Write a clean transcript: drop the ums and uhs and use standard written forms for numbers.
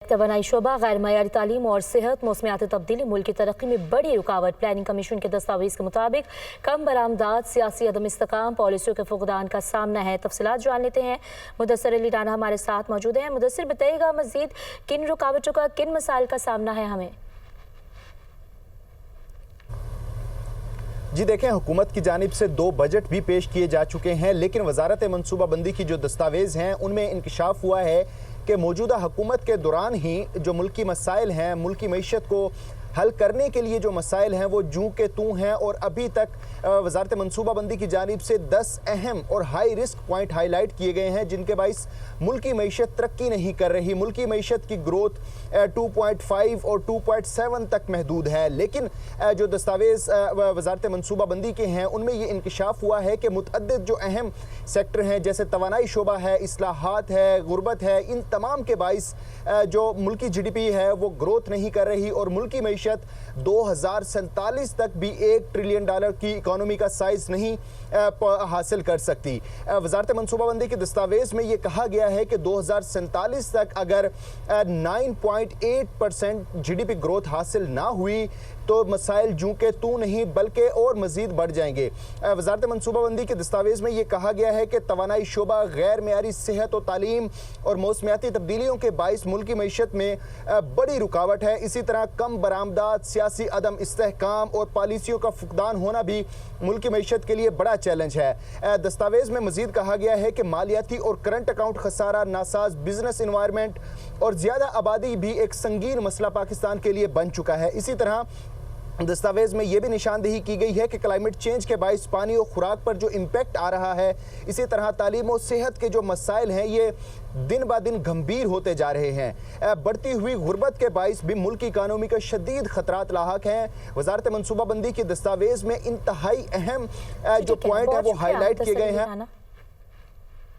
तवानाई शोबा, गैर मयारी तालीम और सेहत, मौसमियाती तब्दीली मुल्क की तरक्की में बड़ी रुकावट। प्लानिंग कमीशन के दस्तावेज के मुताबिक कम बरामदात, सियासी अदम इस्तेकाम, पॉलिसियों के फुकदान का सामना है। तफसीलात जान लेते हैं। मुदस्सिर अली राना हमारे साथ मौजूद हैं। मुदस्सिर, बताइएगा मजीद किन रुकावटों का, किन मसाइल का सामना है हमें? जी देखें, हुकूमत की जानिब से 2 बजट भी पेश किए जा चुके हैं, लेकिन वजारत मनसूबाबंदी की जो दस्तावेज हैं उनमें इंकशाफ हुआ है कि मौजूदा हुकूमत के दौरान ही जो मुल्की मसाइल हैं, मुल्की मईशत को हल करने के लिए जो मसाइल हैं वो जूं के तूं हैं। और अभी तक वजारत मनसूबाबंदी की जानिब से 10 अहम और हाई रिस्क पॉइंट हाईलाइट किए गए हैं, जिनके बाइस मुल्की मईशत तरक्की नहीं कर रही। मुल्की मईशत की ग्रोथ 2.5 और 2.7 तक महदूद है। लेकिन जो दस्तावेज वजारत मनसूबाबंदी के हैं उनमें ये इंकशाफ हुआ है कि मुतअद्दिद जो अहम सेक्टर हैं, जैसे तवानाई शोबा है, इस्लाहात है, गुर्बत है, इन तमाम के बाइस जो मुल्की GDP है वो ग्रोथ नहीं कर रही और मुल्की मईशत 2047 तक भी $1 ट्रिलियन की इकोनॉमी का साइज नहीं हासिल कर सकती। वजारत मनसूबाबंदी के दस्तावेज में ये कहा गया है कि 2047 तक अगर 9.8% GDP ग्रोथ हासिल ना हुई तो मसाइल जूं के तू नहीं बल्कि और मजीद बढ़ जाएंगे। वजारत मनसूबाबंदी के दस्तावेज में ये कहा गया है कि तवानाई शोबा, गैर मयारी सेहत और तालीम और मौसमियाती तब्दीलियों के बाइस मुल्की मईशत में बड़ी रुकावट है। इसी तरह कम बरामदात, सियासी अदम इस्तेहकाम और पॉलिसियों का फुकदान होना भी मुल्की मईशत के लिए बड़ा चैलेंज है। दस्तावेज में मजीद कहा गया है कि मालियाती और करंट अकाउंट खसारा, नासाज बिजनेस इन्वायरमेंट और ज़्यादा आबादी भी एक संगीन मसला पाकिस्तान के लिए बन चुका है। इसी तरह दस्तावेज में यह भी निशानदेही की गई है कि क्लाइमेट चेंज के बाइस पानी और खुराक पर जो इम्पैक्ट आ रहा है, इसी तरह तालीम और सेहत के जो मसाइल हैं ये दिन ब दिन गंभीर होते जा रहे हैं। बढ़ती हुई गुर्बत के बाइस भी मुल्क की इकानमी का शदीद खतरात लाहक हैं। वजारत मनसूबाबंदी के दस्तावेज में इंतहाई अहम जो पॉइंट है वो हाईलाइट किए गए हैं।